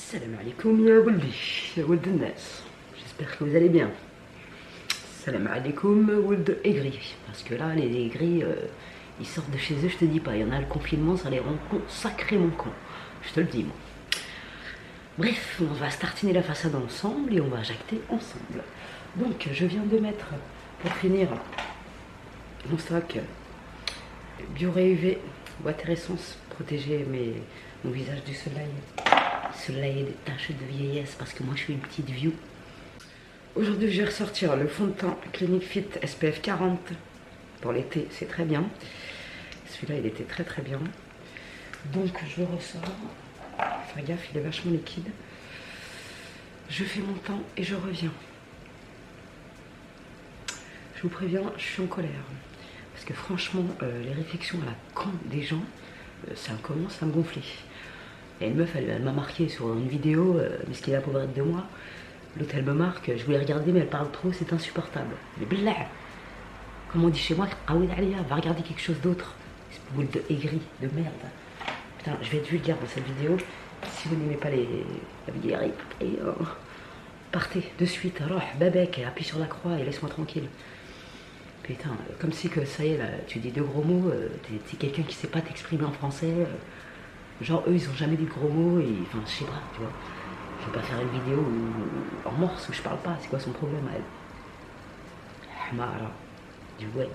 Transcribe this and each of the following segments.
Salam alaikum ya Waldi, ya Wald Nas. J'espère que vous allez bien. Salam alaikum Wald aigri. Parce que là, les aigris, ils sortent de chez eux, je te dis pas. Il y en a le confinement, ça les rend sacrément cons. Je te le dis, moi. Bref, on va startiner la façade ensemble et on va jacter ensemble. Donc, je viens de mettre, pour finir, mon stock Bioré UV, water essence, protéger mon visage du soleil. Soleil et des taches de vieillesse parce que moi je suis une petite view. Aujourd'hui je vais ressortir le fond de teint Clinique Fit SPF 40 pour l'été, c'est très bien. Celui-là il était très bien. Donc je le ressors. Fais gaffe, il est vachement liquide. Je fais mon teint et je reviens. Je vous préviens, je suis en colère. Parce que franchement, les réflexions à la con des gens, ça commence à me gonfler. Et une meuf, elle m'a marqué sur une vidéo, mais ce qui est la pauvrette de moi. L'autre, elle me marque, je voulais regarder, mais elle parle trop, c'est insupportable. Mais blah, comme on dit chez moi, va regarder quelque chose d'autre. C'est boule de aigri, de merde. Putain, je vais être vulgaire dans cette vidéo. Si vous n'aimez pas la vulgarité, partez de suite. Roh, babek, appuie sur la croix et laisse-moi tranquille. Putain, comme si que ça y est, là, tu dis deux gros mots, t'es quelqu'un qui sait pas t'exprimer en français. Genre eux ils ont jamais dit de gros mots et enfin je sais pas, tu vois. Je vais pas faire une vidéo en morse où je parle pas, c'est quoi son problème à elle? Hamara, du web.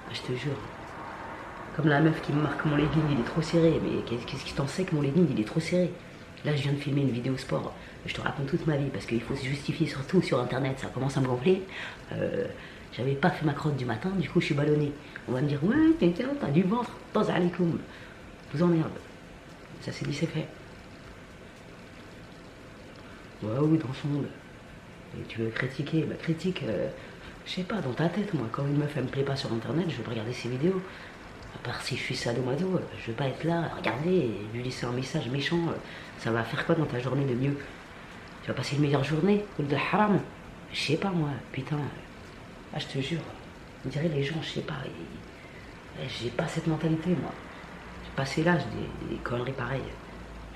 Ah, je te jure. Comme la meuf qui me marque mon legging, il est trop serré, mais qu'est-ce qui t'en sait que mon legging il est trop serré? Là je viens de filmer une vidéo sport, je te raconte toute ma vie parce qu'il faut se justifier surtout sur internet, ça commence à me gonfler. J'avais pas fait ma crotte du matin, du coup je suis ballonné. On va me dire ouais t'as du ventre, taz alikoum. Je vous emmerde. Ça c'est dit, c'est fait. Ouais, oui, dans son monde. Et tu veux critiquer, bah critique, je sais pas, dans ta tête, moi. Quand une meuf, elle me plaît pas sur internet, je vais pas regarder ses vidéos. À part si je suis sadomaso, je vais pas être là, regarder et lui laisser un message méchant. Ça va faire quoi dans ta journée de mieux? Tu vas passer une meilleure journée? Ou de haram? Je sais pas, moi, putain. Ah, je te jure. On dirait les gens, je sais pas. J'ai pas cette mentalité, moi. Passé l'âge des conneries pareilles.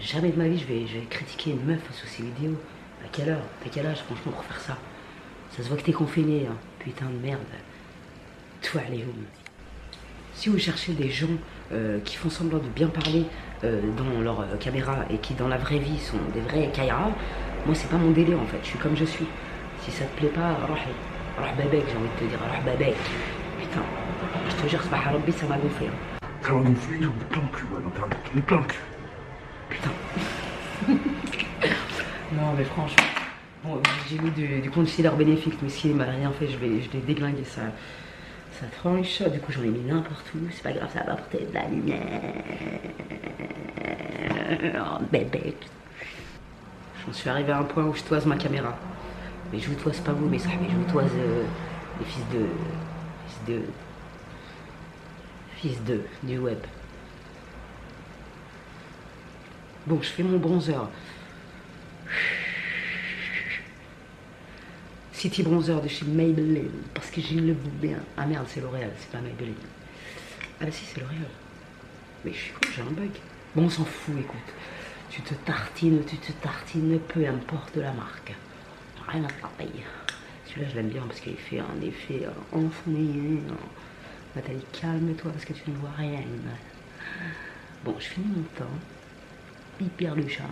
Jamais de ma vie je vais critiquer une meuf sous ses vidéos. À quelle heure? T'as quel âge franchement pour faire ça? Ça se voit que t'es confiné, hein. Putain de merde. Toi les hommes. Si vous cherchez des gens qui font semblant de bien parler dans leur caméra et qui dans la vraie vie sont des vrais Kaira, moi c'est pas mon délire en fait, je suis comme je suis. Si ça te plaît pas, roh babek, j'ai envie de te dire, roh babek. Putain, je te jure, c'est pas Rabbi, ça m'a gonflé. Hein. Ça va gonfler, j'en ai plein le cul, ouais, l'internet, j'en ai plein le cul. Putain. Non mais franchement, bon, j'ai mis du concealer bénéfique, mais s'il m'a rien fait, je vais déglinguer ça tranche. Du coup j'en ai mis n'importe où, c'est pas grave, ça va apporter de la lumière. Oh, bébé. J'en suis arrivé à un point où je toise ma caméra. Mais je vous toise pas vous, mais ça, mais je vous toise les fils de du web. Bon, je fais mon bronzer. City Bronzer de chez Maybelline, parce que je le veux bien. Ah merde, c'est L'Oréal, c'est pas Maybelline. Ah bah si, c'est L'Oréal. Mais je suis con, j'ai un bug. Bon, on s'en fout, écoute. Tu te tartines, peu importe la marque. Rien à taper. Celui-là, je l'aime bien parce qu'il fait un effet enfoncé. Nathalie, calme-toi parce que tu ne vois rien. Bon, je finis mon temps. Hyper le charme.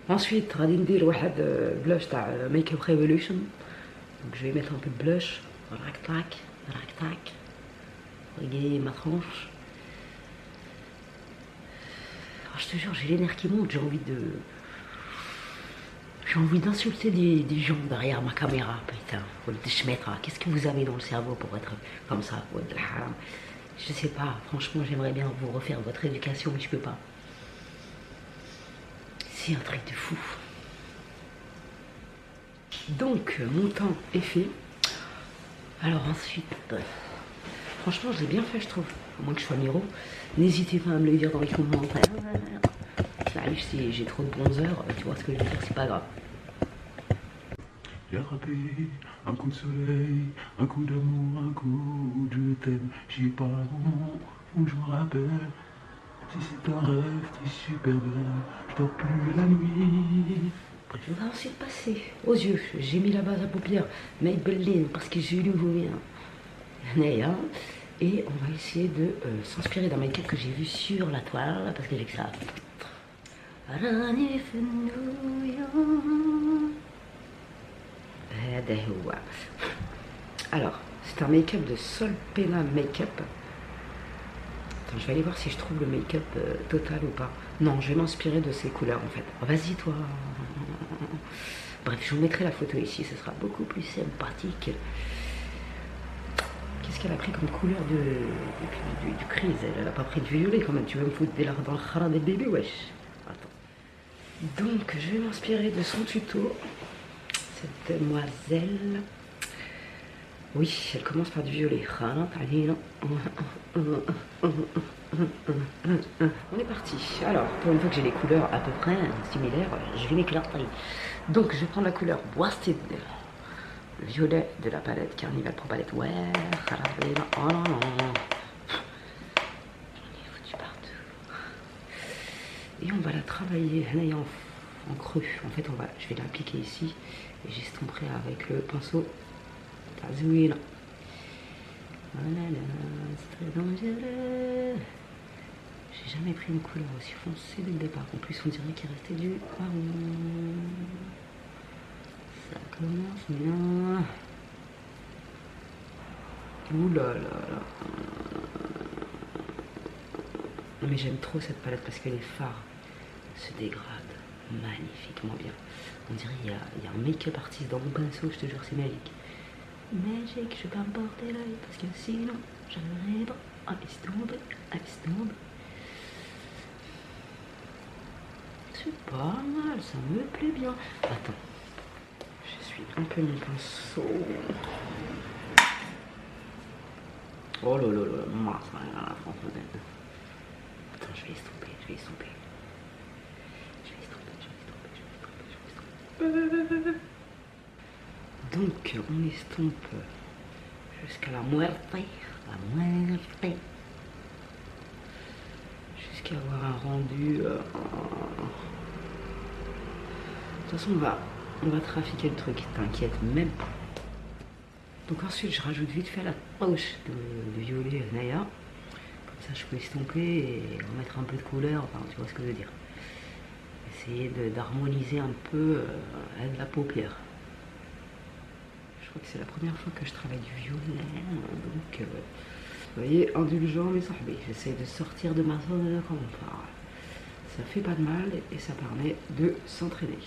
Ensuite, غادي ندير واحد blush تاع Make Up Revolution. Donc je vais mettre un peu de blush. Rac tac. Regardez ma tranche. Oh, je te jure, j'ai les nerfs qui montent, j'ai envie d'insulter des gens derrière ma caméra, putain. Qu'est-ce que vous avez dans le cerveau pour être comme ça? Je sais pas, franchement j'aimerais bien vous refaire votre éducation, mais je peux pas. C'est un truc de fou. Donc mon temps est fait. Alors ensuite, franchement je l'ai bien fait je trouve. À moins que je sois miro. N'hésitez pas à me le dire dans les commentaires. Ça arrive si j'ai trop de bronzer, tu vois ce que je veux dire, c'est pas grave. J'ai attrapé un coup de soleil, un coup d'amour, un coup de je t'aime, j'y ai pas où je me rappelle. Si c'est un rêve, t'es super bien, je dors plus la nuit. Je vais ensuite passer aux yeux. J'ai mis la base à paupières Maybelline parce que j'ai eu nouveau bien. Et on va essayer de s'inspirer d'un make-up que j'ai vu sur la toile parce que j'ai que ça. Alors, c'est un make-up de Sol Pena Make-up. Attends, je vais aller voir si je trouve le make-up total ou pas. Non, je vais m'inspirer de ces couleurs en fait. Oh, vas-y toi. Bref, je vous mettrai la photo ici, ce sera beaucoup plus sympathique. Qu'est-ce qu'elle a pris comme couleur du crise? Elle a pas pris de violet quand même. Tu vas me foutre des larmes dans le khara des bébés, wesh. Attends. Donc, je vais m'inspirer de son tuto. Cette demoiselle. Oui, elle commence par du violet. On est parti. Alors, pour une fois que j'ai les couleurs à peu près similaires, je vais m'éclater. Donc, je vais prendre la couleur Wasted, le violet de la palette Carnival Pro Palette Wear. Oh là là. J'en ai foutu partout. Et on va la travailler en creux. En fait, je vais l'appliquer ici et j'estomperai avec le pinceau Tazouil. Voilà, c'est très dangereux. J'ai jamais pris une couleur aussi foncée dès le départ. En plus, on dirait qu'il restait du marron. Ça commence bien. Ouh là là là. Mais j'aime trop cette palette parce que les fards se dégradent magnifiquement bien. On dirait qu'il y a un make-up artiste dans mon pinceau, je te jure, c'est magique. Magique, je vais pas me porter l'œil parce que sinon j'arriverai à estomper. C'est pas mal, ça me plaît bien. Attends, je suis un peu mon pinceau. Oh là là là, moi ça va la française. Attends, je vais estomper. Donc on estompe jusqu'à la muerte. Jusqu'à avoir un rendu. De toute façon, on va trafiquer le truc, t'inquiète même pas. Donc ensuite, je rajoute vite fait la touche de violet Naya. Comme ça, je peux estomper et remettre un peu de couleur. Enfin, tu vois ce que je veux dire. Essayer d'harmoniser un peu la paupière. Je crois que c'est la première fois que je travaille du violet. Donc, vous voyez, indulgent mes sahbis. J'essaie de sortir de ma zone de confort. Ça fait pas de mal et ça permet de s'entraîner.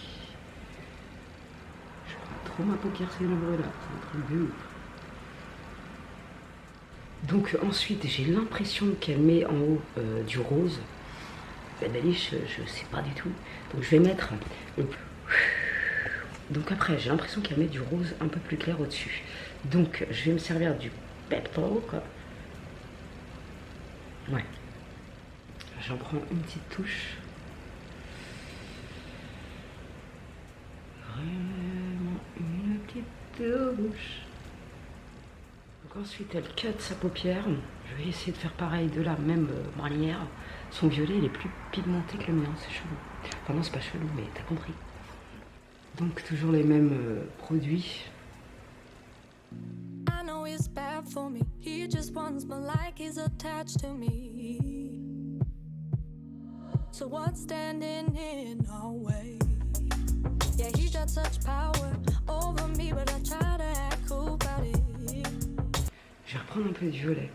Je prends trop ma paupière, c'est une brûlade. C'est un truc de ouf. Donc ensuite, j'ai l'impression qu'elle met en haut du rose. La baliche, je sais pas du tout. Donc je vais mettre... Donc après, j'ai l'impression qu'elle met du rose un peu plus clair au-dessus. Donc je vais me servir du Pepto, quoi. Ouais. J'en prends une petite touche. Vraiment une petite touche. Donc ensuite, elle cut sa paupière. Je vais essayer de faire pareil de la même manière. Son violet, il est plus pigmenté que le mien, c'est chelou. Enfin non, c'est pas chelou, mais t'as compris. Donc toujours les mêmes produits. I know it's bad for me. He just wants me like he's attached to me. So what's standing in our way? Yeah, he's got such power over me, but I try to act cool about it. Je vais reprendre un peu de violet.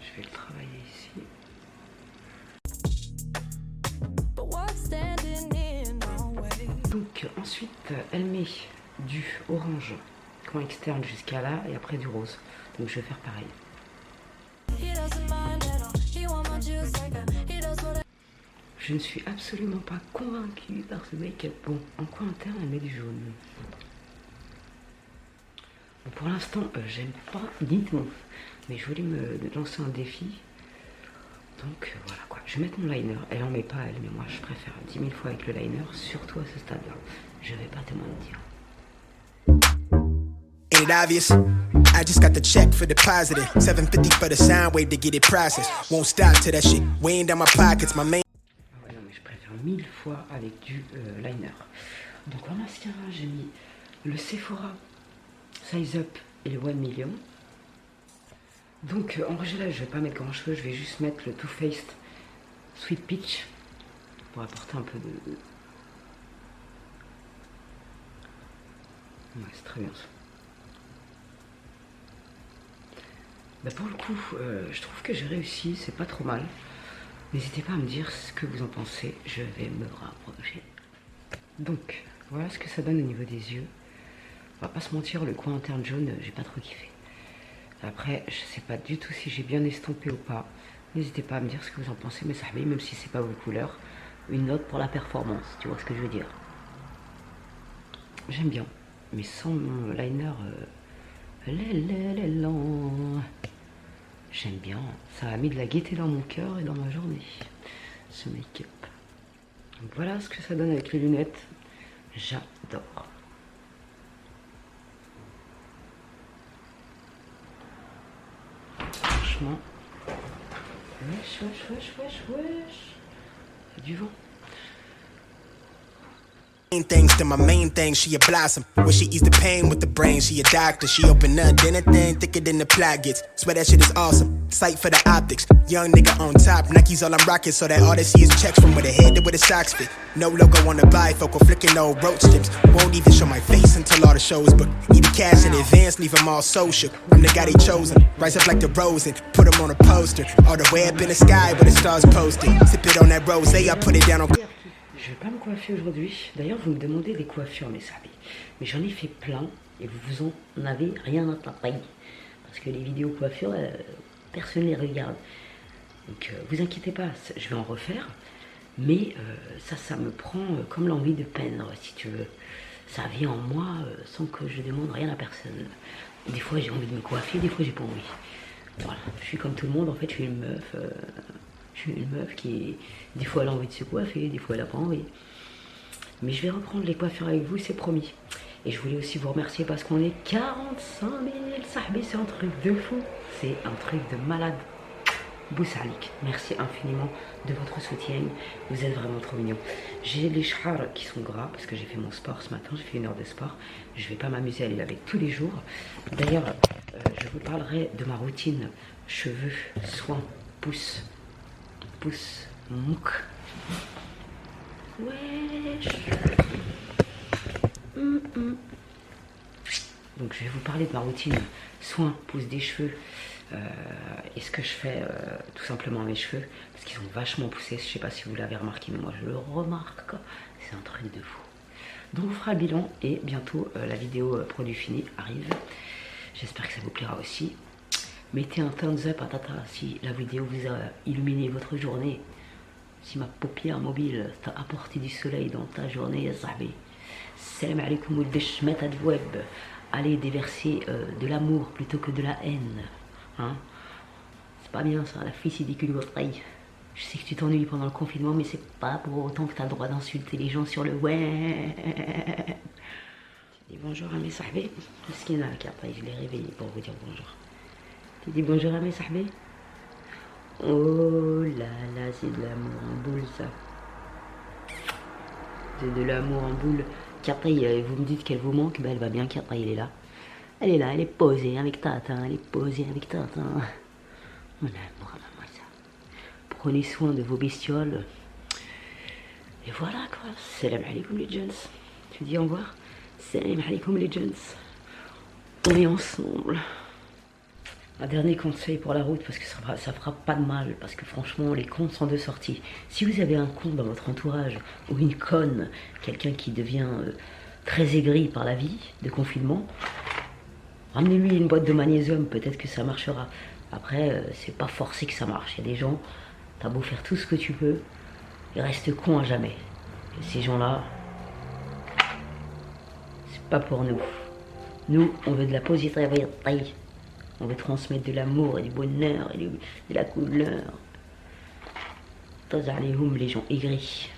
Je vais le travailler ici. Donc ensuite elle met du orange coin externe jusqu'à là et après du rose. Donc je vais faire pareil. Je ne suis absolument pas convaincue par ce make-up. Bon, en coin interne elle met du jaune. Bon, pour l'instant j'aime pas du tout. Mais je voulais me lancer un défi. Donc voilà quoi, je vais mettre mon liner, elle en met pas elle, mais moi je préfère 10 000 fois avec le liner, surtout à ce stade-là. Je vais pas te mentir. Ain't it obvious? I just got the check for the positive. 750 for the sound wave to get it processed. Won't stop till that shit weighing down my pockets. My main. Ah ouais, non, mais je préfère 1000 fois avec du liner. Donc en mascara, j'ai mis le Sephora Size Up et le 1 Million. Donc en rouge là, je vais pas mettre grand chose, je vais juste mettre le Too Faced Sweet Peach pour apporter un peu de... Ouais, c'est très bien ça. Bah pour le coup, je trouve que j'ai réussi, c'est pas trop mal. N'hésitez pas à me dire ce que vous en pensez, je vais me rapprocher. Donc, voilà ce que ça donne au niveau des yeux. On va pas se mentir, le coin interne jaune, j'ai pas trop kiffé. Après, je sais pas du tout si j'ai bien estompé ou pas. N'hésitez pas à me dire ce que vous en pensez, mais ça va, même si c'est pas vos couleurs. Une note pour la performance, tu vois ce que je veux dire. J'aime bien, mais sans mon liner... J'aime bien, ça a mis de la gaieté dans mon cœur et dans ma journée, ce make-up. Donc voilà ce que ça donne avec les lunettes, j'adore. Franchement, wesh, wesh, wesh, wesh, wesh, il y a du vent. Things to my main thing, she a blossom. When she eats the pain with the brain, she a doctor. She open up, then a thing thicker than the plot gets. Swear that shit is awesome. Sight for the optics. Young nigga on top, Nike's all I'm rocking, so that all they see is checks from where the head to where the socks fit. No logo on the bifocal, flicking no roach tips. Won't even show my face until all the shows book. Need the cash in advance, leave them all social. I'm the guy they chosen. Rise up like the rose and put them on a poster. All the way up in the sky where the stars posted. Sip it on that rose, I put it down on. Je vais pas me coiffer aujourd'hui. D'ailleurs, vous me demandez des coiffures, mes amis. Mais j'en ai fait plein et vous en avez rien à taper. Parce que les vidéos coiffures, personne ne les regarde. Donc, vous inquiétez pas, je vais en refaire. Mais ça me prend comme l'envie de peindre, si tu veux. Ça vient en moi sans que je demande rien à personne. Des fois, j'ai envie de me coiffer, des fois, j'ai pas envie. Voilà, je suis comme tout le monde, en fait, je suis une meuf... Je suis une meuf qui, des fois, elle a envie de se coiffer, des fois, elle n'a pas envie. Mais je vais reprendre les coiffures avec vous, c'est promis. Et je voulais aussi vous remercier parce qu'on est 45 000 sahbis, c'est un truc de fou. C'est un truc de malade. Boussalik, merci infiniment de votre soutien. Vous êtes vraiment trop mignons. J'ai les chars qui sont gras parce que j'ai fait mon sport ce matin, j'ai fait 1 heure de sport. Je vais pas m'amuser à les laver tous les jours. D'ailleurs, je vous parlerai de ma routine cheveux, soins, pouces. Pouce, mouk. Wesh. Donc je vais vous parler de ma routine soin, pousse des cheveux et ce que je fais tout simplement à mes cheveux parce qu'ils ont vachement poussé. Je sais pas si vous l'avez remarqué, mais moi je le remarque. C'est un truc de fou. Donc on fera le bilan et bientôt la vidéo produit fini arrive. J'espère que ça vous plaira aussi. Mettez un thumbs up à Tata si la vidéo vous a illuminé votre journée. Si ma paupière mobile t'a apporté du soleil dans ta journée, ya sahbi. Salam alaikum ou de web. Allez déverser de l'amour plutôt que de la haine. Hein? C'est pas bien ça, la fille c'est dit que je sais que tu t'ennuies pendant le confinement, mais c'est pas pour autant que t'as le droit d'insulter les gens sur le web. Dis bonjour à mes sahbis. Qu'est-ce qu'il y en a là, je l'ai réveillé pour vous dire bonjour. Tu dis bonjour à mes sahbis. Oh là là, c'est de l'amour en boule ça. C'est de l'amour en boule. Kartaï, vous me dites qu'elle vous manque, ben elle va bien, Kartaï, elle est là. Elle est là, elle est posée avec Tata, elle est posée avec Tata. Mon amour, maman, ça. Prenez soin de vos bestioles. Et voilà quoi. Salam alaikum les gens. Tu dis au revoir. Salam alaikum les gens. On est ensemble. Un dernier conseil pour la route, parce que ça fera pas de mal, parce que franchement, les cons sont de sortie. Si vous avez un con dans votre entourage, ou une conne, quelqu'un qui devient très aigri par la vie de confinement, ramenez-lui une boîte de magnésium, peut-être que ça marchera. Après, c'est pas forcé que ça marche. Il y a des gens, t'as beau faire tout ce que tu peux, ils restent cons à jamais. Et ces gens-là, c'est pas pour nous. Nous, on veut de la positivité. On veut transmettre de l'amour et du bonheur et de la couleur. Taz alayhoum, les gens aigris.